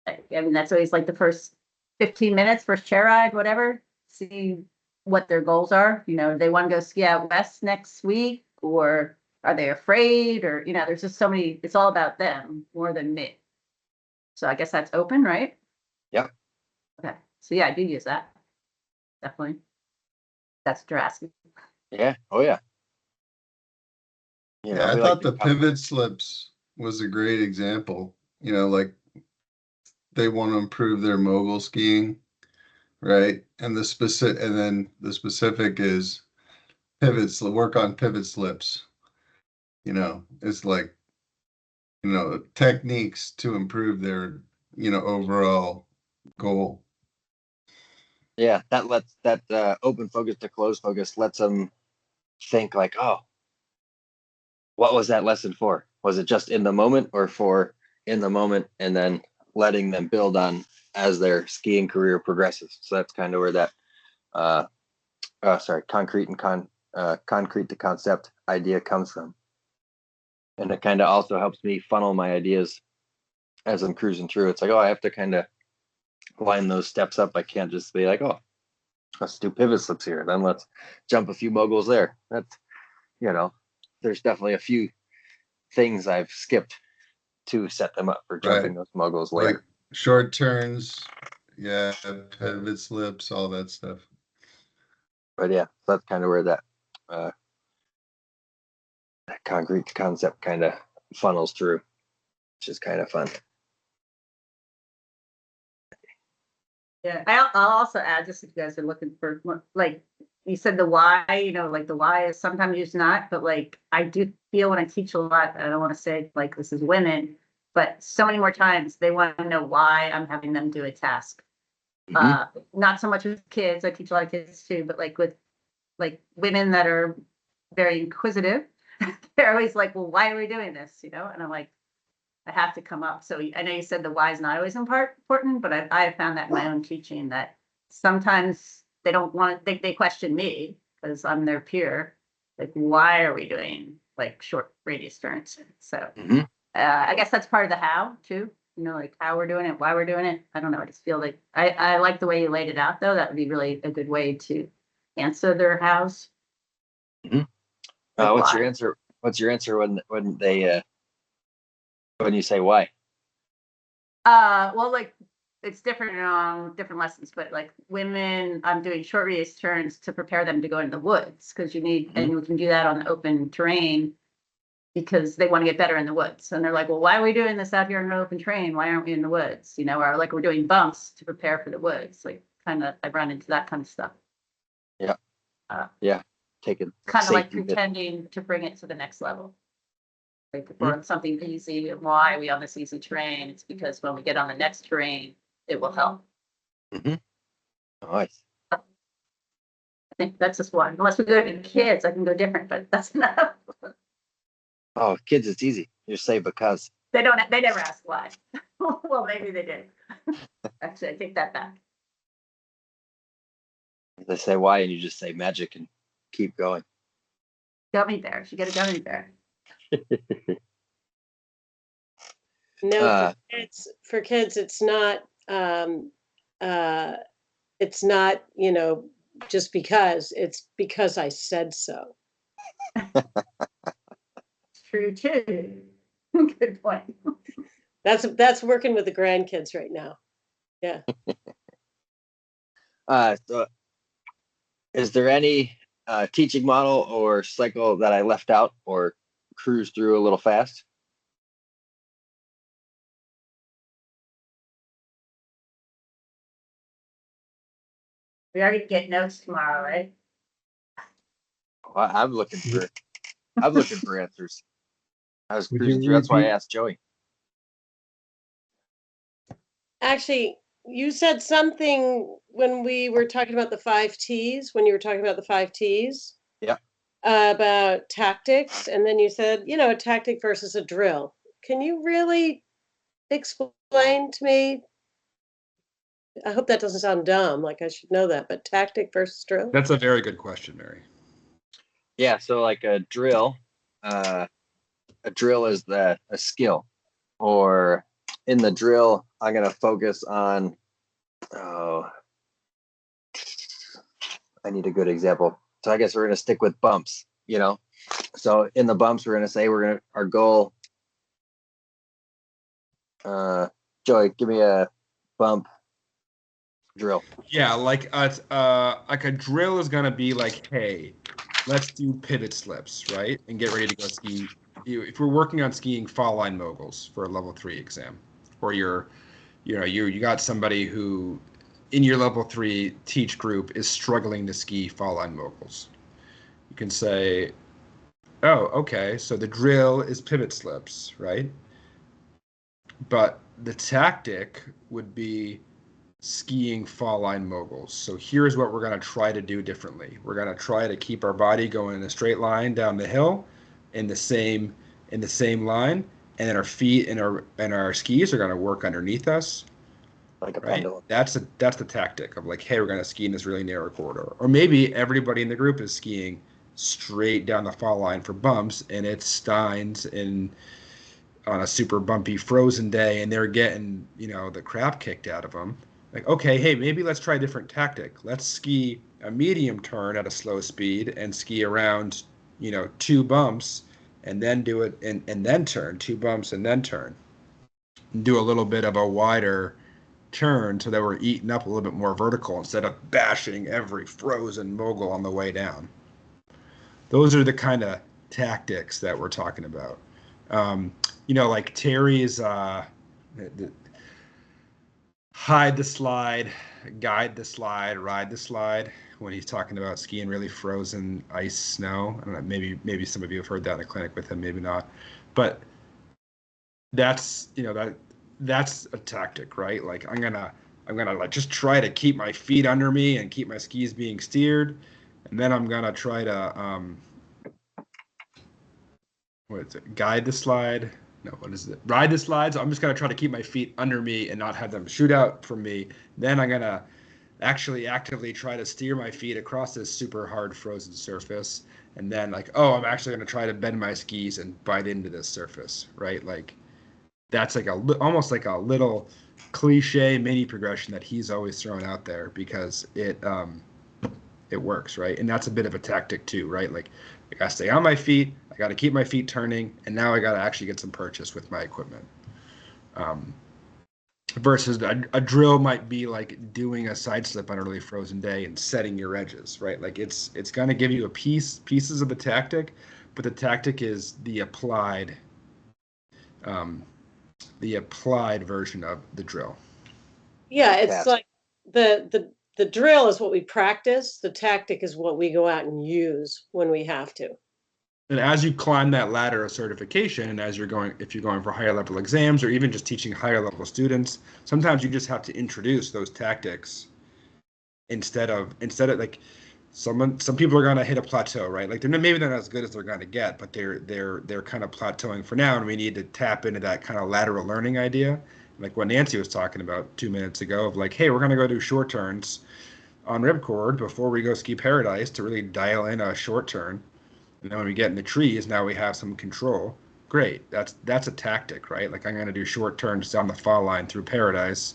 I mean, that's always like the first 15 minutes, first chair ride, whatever, see what their goals are. They want to go ski out west next week, or are they afraid? Or, there's just so many, it's all about them more than me. So I guess that's open, right? Yep. Okay. So yeah, I do use that. Definitely. That's what you're asking. Yeah. Oh yeah. Yeah, I we thought to the pivot slips was a great example. Like they want to improve their mogul skiing, right? And then the specific is work on pivot slips. It's like, techniques to improve their, overall goal. Yeah, that open focus to close focus lets them think like, oh, what was that lesson for? Was it just in the moment or for in the moment, and then letting them build on as their skiing career progresses? So that's kind of where that concrete to concept idea comes from. And it kind of also helps me funnel my ideas as I'm cruising through. It's like, oh, I have to kind of line those steps up. I can't just be like, oh, let's do pivot slips here. Then let's jump a few moguls there. That's, there's definitely a few things I've skipped to set them up for jumping those moguls later. Like short turns, yeah, pivot slips, all that stuff. But yeah, that's kind of where that concrete concept kind of funnels through, which is kind of fun. Yeah, I'll also add, just if you guys are looking for, like, you said the why, like the why is sometimes used not, but like, I do feel when I teach a lot, I don't want to say like this is women, but so many more times they want to know why I'm having them do a task. Not so much with kids, I teach a lot of kids too, but like with like women that are very inquisitive, they're always like, well, why are we doing this? And I'm like, I have to come up. So I know you said the why is not always important, but I have found that in my own teaching that sometimes they don't want to, they question me because I'm their peer. Like, why are we doing like short radius turns? So I guess that's part of the how too, like how we're doing it, why we're doing it. I don't know. I just feel like I like the way you laid it out though. That would be really a good way to answer their hows. What's your answer? What's your answer when they when you say why? Well, like it's different on different lessons, but like women, I'm doing short radius turns to prepare them to go into the woods because you need, and we can do that on open terrain because they want to get better in the woods. And they're like, well, why are we doing this out here in an open terrain? Why aren't we in the woods? Or like we're doing bumps to prepare for the woods. Like kind of, I run into that kind of stuff. Yeah. Yeah. Taking kind of like pretending to bring it to the next level. Like if we're on something easy, why are we on this easy terrain? It's because when we get on the next terrain, it will help. Nice. I think that's just one. Unless we go to kids, I can go different, but that's enough. Oh, kids, it's easy. You just say because. They never ask why. Well, maybe they did. Actually, I take that back. They say why, and you just say magic and keep going. Gummy bear. She get a gummy bear. No, for kids, it's not, just because, it's because I said so. True too. Good point. That's working with the grandkids right now. Yeah. So is there any teaching model or cycle that I left out or cruised through a little fast? We already get notes tomorrow, right? Well, I'm looking for answers. I was Would cruising you through. That's why I repeat? asked Joey. Actually, you said something when we were talking about the 5 T's, when you were talking about the 5 T's. Yeah. About tactics, and then you said, a tactic versus a drill. Can you really explain to me? I hope that doesn't sound dumb, like I should know that, but tactic versus drill? That's a very good question, Mary. Yeah, so like a drill is a skill, or in the drill, I'm gonna focus on. Oh, I need a good example. So I guess we're gonna stick with bumps. So in the bumps, we're gonna say our goal. Joey, give me a bump drill. Yeah, like a drill is gonna be like, hey, let's do pivot slips, right? And get ready to go ski. If we're working on skiing fall line moguls for a level 3 exam, or you got somebody who in your level 3 teach group is struggling to ski fall line moguls, you can say, oh, okay, so the drill is pivot slips, right? But the tactic would be skiing fall line moguls. So here's what we're going to try to do differently. We're going to try to keep our body going in a straight line down the hill in the same line, and then our feet and our skis are going to work underneath us. Like a right? pendulum. That's the tactic of like, hey, we're going to ski in this really narrow corridor. Or maybe everybody in the group is skiing straight down the fall line for bumps, and it's Steins on a super bumpy frozen day, and they're getting the crap kicked out of them. Like, okay, hey, maybe let's try a different tactic. Let's ski a medium turn at a slow speed and ski around, 2 bumps and then do it and then turn, 2 bumps and then turn. And do a little bit of a wider turn so that we're eating up a little bit more vertical instead of bashing every frozen mogul on the way down. Those are the kind of tactics that we're talking about. Like Terry's hide the slide, guide the slide, ride the slide, when he's talking about skiing really frozen ice, snow. I don't know, maybe some of you have heard that in a clinic with him, maybe not. But that's that's a tactic, right? Like I'm gonna like just try to keep my feet under me and keep my skis being steered, and then I'm gonna try to what is it? Guide the slide. No, what is it? Ride the slides. I'm just gonna try to keep my feet under me and not have them shoot out from me. Then I'm gonna actually actively try to steer my feet across this super hard frozen surface. And then like, oh, I'm actually gonna try to bend my skis and bite into this surface, right? Like that's like almost like a little cliche mini progression that he's always throwing out there because it works, right? And that's a bit of a tactic too, right? Like I gotta stay on my feet, I gotta keep my feet turning, and now I gotta actually get some purchase with my equipment. Versus a drill might be like doing a side slip on a really frozen day and setting your edges, right? Like it's gonna give you pieces of the tactic, but the tactic is um, the applied version of the drill. Yeah, it's Task. like the drill is what we practice. The tactic is what we go out and use when we have to. And as you climb that ladder of certification, and if you're going for higher level exams or even just teaching higher level students, sometimes you just have to introduce those tactics instead of like some people are gonna hit a plateau, right? Like maybe they're not as good as they're gonna get, but they're kind of plateauing for now, and we need to tap into that kind of lateral learning idea, like what Nancy was talking about 2 minutes ago, of like, hey, we're gonna go do short turns on ripcord before we go ski paradise to really dial in a short turn. And then when we get in the trees, now we have some control. Great. That's a tactic, right? Like I'm going to do short turns down the fall line through paradise.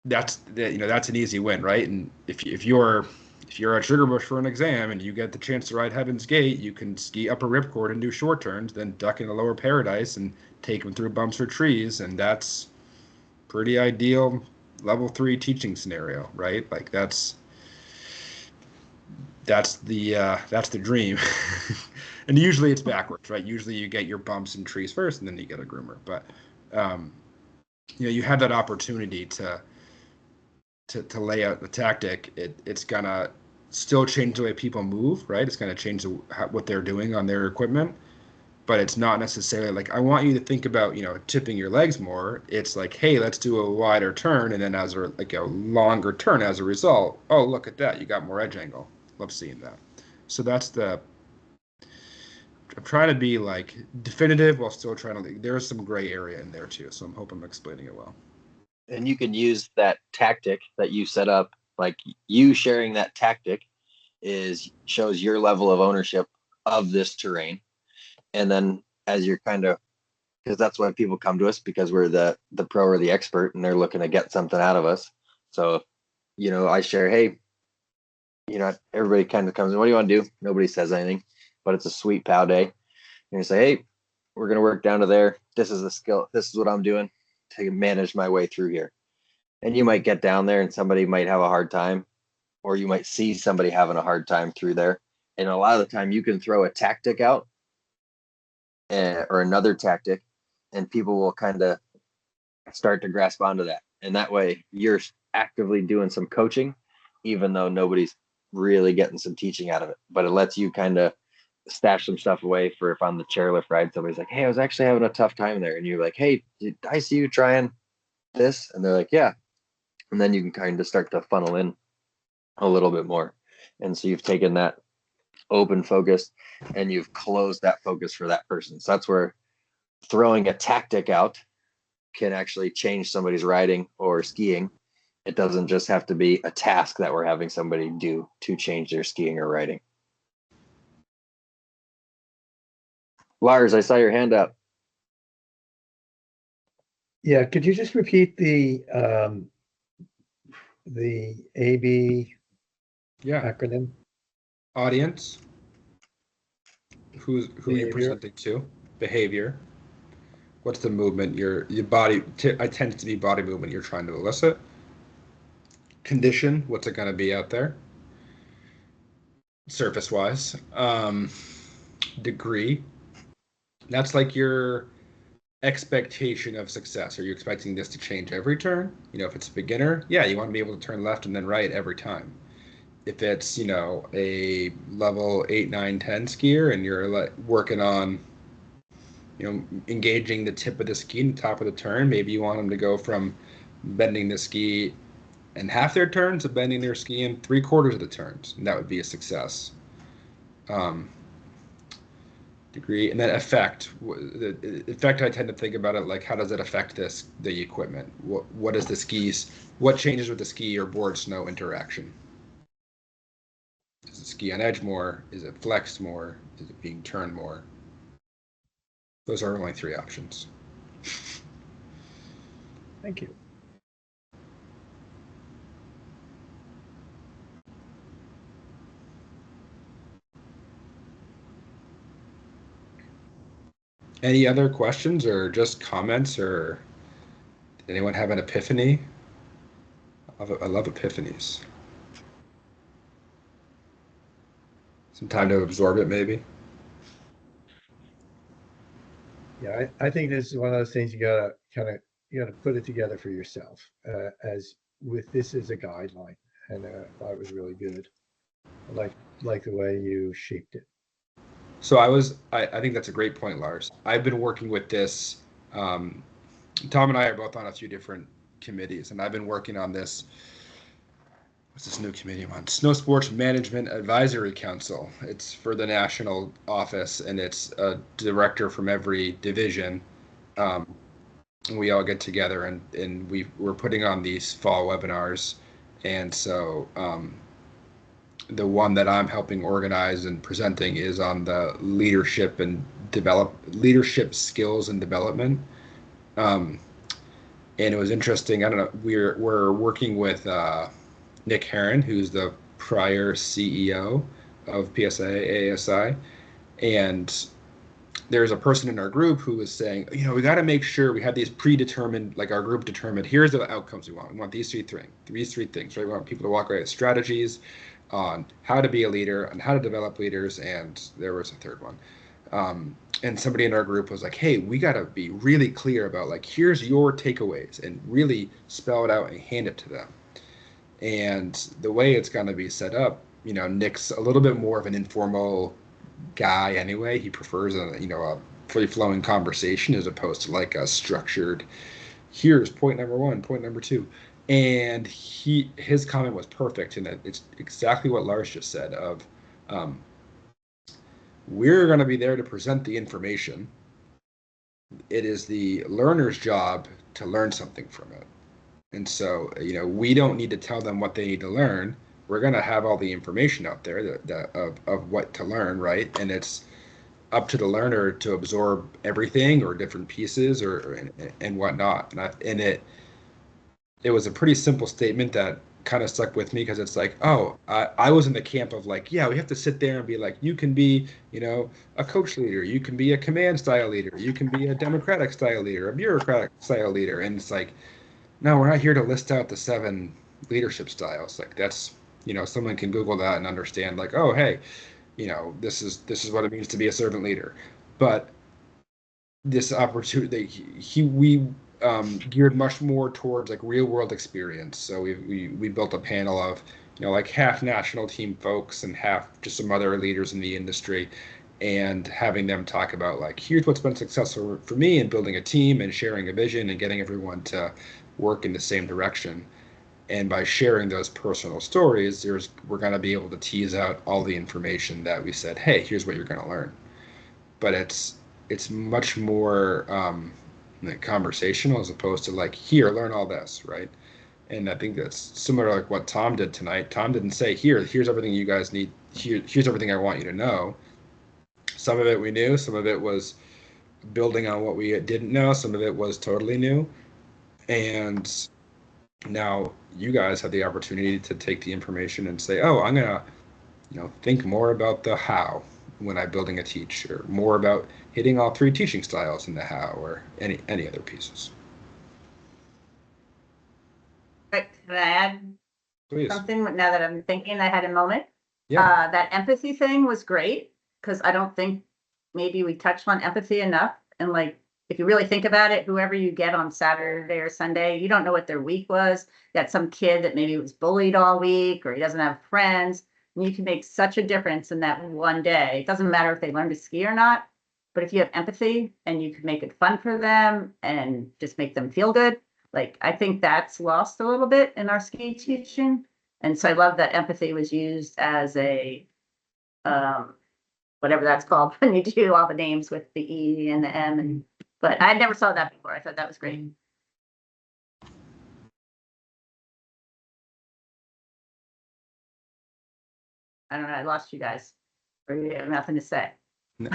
That's an easy win, right? And if you're at Sugarbush for an exam and you get the chance to ride Heaven's Gate, you can ski up a ripcord and do short turns, then duck into lower paradise and take them through bumps or trees, and that's pretty ideal level 3 teaching scenario, right? Like that's the dream. And usually it's backwards, right? Usually you get your bumps and trees first and then you get a groomer, but you have that opportunity to lay out the tactic. It's gonna still change the way people move, right? It's gonna change what they're doing on their equipment, but it's not necessarily like I want you to think about tipping your legs more. It's like, hey, let's do a wider turn, and then as a longer turn as a result. Oh, look at that, you got more edge angle. Love seeing that. So I'm trying to be like definitive while still trying to. There's some gray area in there too, so I'm hoping I'm explaining it well. And you can use that tactic that you set up, like you sharing that tactic shows your level of ownership of this terrain. And then as you're because that's why people come to us, because we're the pro or the expert and they're looking to get something out of us. So, I share, hey, everybody kind of comes in, what do you want to do? Nobody says anything, but it's a sweet pow day. And you say, hey, we're going to work down to there. This is the skill. This is what I'm doing to manage my way through here. And you might get down there and somebody might have a hard time, or you might see somebody having a hard time through there. And a lot of the time you can throw a tactic out or another tactic, and people will kind of start to grasp onto that. And that way you're actively doing some coaching, even though nobody's really getting some teaching out of it. But it lets you kind of stash some stuff away for if on the chairlift ride, somebody's like, hey, I was actually having a tough time there. And you're like, hey, did I see you trying this? And they're like, yeah. And then you can kind of start to funnel in a little bit more. And so you've taken that open focus and you've closed that focus for that person. So that's where throwing a tactic out can actually change somebody's riding or skiing. It doesn't just have to be a task that we're having somebody do to change their skiing or riding. Lars, I saw your hand up. Yeah, could you just repeat the the AB Yeah. acronym? Audience. Who are you Behavior. presenting to? Behavior. What's the movement your body? I tend to be body movement you're trying to elicit. Condition. What's it going to be out there? Surface wise. Degree. That's like your expectation of success. Are you expecting this to change every turn? You know, if it's a beginner, yeah, you want to be able to turn left and then right every time. If it's, you know, a level 8, 9, 10 skier and you're like working on, you know, engaging the tip of the ski and the top of the turn, maybe you want them to go from bending the ski in half their turns to bending their ski in 3/4 of the turns. And that would be a success. Degree, and then effect. The effect, I tend to think about it like, how does it affect the equipment? What is the skis? What changes with the ski or board snow interaction? Is it ski on edge more? Is it flexed more? Is it being turned more? Those are only 3 options. Thank you. Any other questions or just comments, or did anyone have an epiphany? I love epiphanies. Some time to absorb it, maybe. Yeah, I think this is one of those things you gotta you gotta put it together for yourself, as with this as a guideline, and I thought it was really good. I like the way you shaped it. So I think that's a great point, Lars. I've been working with this. Tom and I are both on a few different committees, and I've been working on this. What's this new committee I'm on? Snow Sports Management Advisory Council. It's for the national office, and it's a director from every division. And we all get together, and we're putting on these fall webinars. And so the one that I'm helping organize and presenting is on the leadership skills and development. And it was interesting. I don't know. We're working with Nick Herron, who's the prior CEO of PSA ASI, and there's a person in our group who was saying, you know, we got to make sure we have these predetermined, like our group determined, here's the outcomes we want. We want these three things, right? We want people to walk away with strategies on how to be a leader, on how to develop leaders, and there was a third one. And somebody in our group was like, hey, we got to be really clear about, like, here's your takeaways, and really spell it out and hand it to them. And the way it's going to be set up, you know, Nick's a little bit more of an informal guy anyway. He prefers a free-flowing conversation as opposed to like a structured, here's point number 1, point number 2. And his comment was perfect, and it's exactly what Lars just said of we're going to be there to present the information. It is the learner's job to learn something from it. And so, you know, we don't need to tell them what they need to learn. We're going to have all the information out there of what to learn, right? And it's up to the learner to absorb everything or different pieces and whatnot. And it was a pretty simple statement that kind of stuck with me, because it's like, I was in the camp of like, yeah, we have to sit there and be like, you can be, you know, a coach leader, you can be a command style leader, you can be a democratic style leader, a bureaucratic style leader. And it's like, no, we're not here to list out the 7 leadership styles. Like, that's, you know, someone can Google that and understand, like, oh, hey, you know, this is what it means to be a servant leader. But this opportunity, we geared much more towards like real world experience. So we built a panel of, you know, like half national team folks and half just some other leaders in the industry, and having them talk about like, here's what's been successful for me in building a team and sharing a vision and getting everyone to work in the same direction. And by sharing those personal stories, we're going to be able to tease out all the information that we said, hey, here's what you're going to learn. But it's much more like conversational as opposed to like, here, learn all this, right? And I think that's similar to like what Tom did tonight. Tom didn't say, here's everything you guys need. Here's everything I want you to know. Some of it we knew, some of it was building on what we didn't know, some of it was totally new. And now you guys have the opportunity to take the information and say, oh, I'm gonna, think more about the how when I'm building a teach, or more about hitting all 3 teaching styles in the how, or any other pieces. Right, can I add Please. something now that I'm thinking I had a moment? Yeah. That empathy thing was great because I don't think maybe we touched on empathy enough. And like, if you really think about it, whoever you get on Saturday or Sunday, you don't know what their week was. You got some kid that maybe was bullied all week or he doesn't have friends. And you can make such a difference in that one day. It doesn't matter if they learn to ski or not, but if you have empathy and you can make it fun for them and just make them feel good, like I think that's lost a little bit in our ski teaching. And so I love that empathy was used as a whatever that's called when you do all the names with the E and the M. And but I never saw that before. I thought that was great. I don't know. I lost you guys. Or you have nothing to say. No,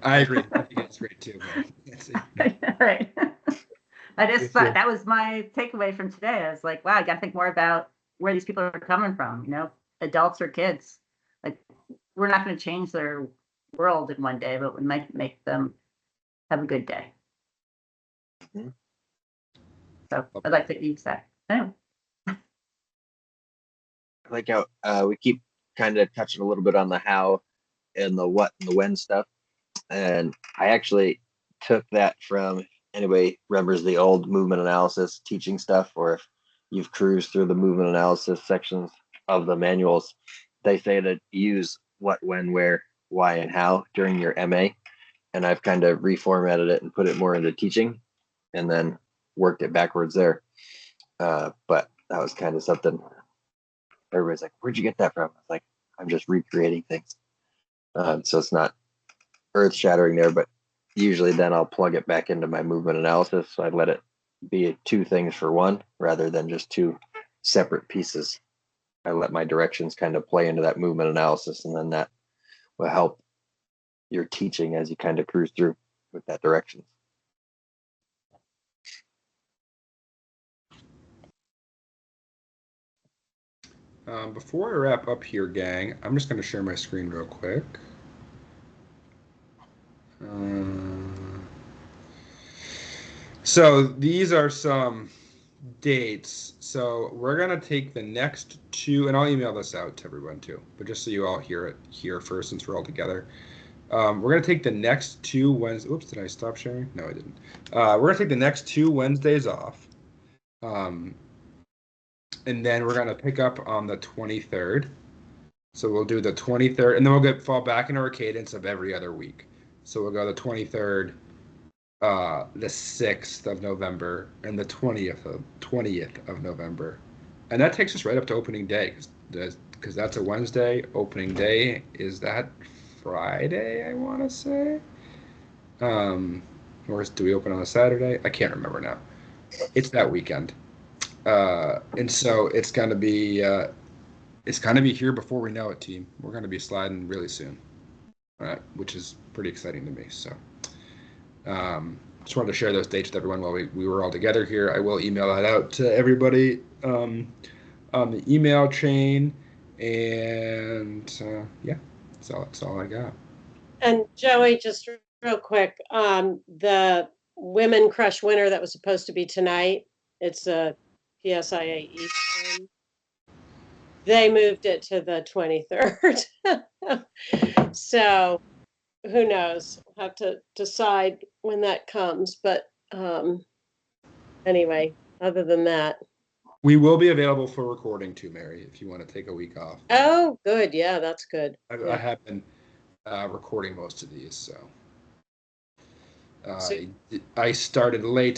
I agree. I think it's great too. Right. I just thought that was my takeaway from today. I was like, wow, I got to think more about where these people are coming from, adults or kids. Like, we're not going to change their world in one day, but we might make them have a good day. Mhm. So I'd like to use that. Anyway. I like how we keep kind of touching a little bit on the how and the what and the when stuff. And I actually took that from, if anybody remembers the old movement analysis teaching stuff, or if you've cruised through the movement analysis sections of the manuals, they say to use what, when, where, why, and how during your MA. And I've kind of reformatted it and put it more into teaching and then worked it backwards there. But that was kind of something everybody's like, where'd you get that from? I was like, I'm just recreating things. So it's not earth shattering there, but usually then I'll plug it back into my movement analysis. So I let it be 2 things for one rather than just 2 separate pieces. I let my directions kind of play into that movement analysis, and then that will help your teaching as you kind of cruise through with that direction. Before I wrap up here, gang, I'm just going to share my screen real quick. So these are some dates. So we're going to take the next 2, and I'll email this out to everyone too, but just so you all hear it here first, since we're all together. We're going to take the next 2 Wednesdays. Oops, did I stop sharing? No, I didn't. We're going to take the next 2 Wednesdays off. And then we're going to pick up on the 23rd. So we'll do the 23rd, and then we'll fall back into our cadence of every other week. So we'll go the 23rd, the 6th of November, and the 20th of November. And that takes us right up to opening day, because that's a Wednesday. Opening day is that Friday, I want to say. Or do we open on a Saturday? I can't remember now. It's that weekend. And so it's going to be here before we know it, team. We're going to be sliding really soon, which is pretty exciting to me. So just wanted to share those dates with everyone while we were all together here. I will email that out to everybody on the email chain. And yeah, that's all I got. And Joey, just real quick, the Women Crush winner that was supposed to be tonight, it's a PSIA Eastern. They moved it to the 23rd. So who knows? We'll have to decide when that comes. But anyway, other than that. We will be available for recording too, Mary, if you want to take a week off. Oh, good. Yeah, that's good. I have been recording most of these, so I started late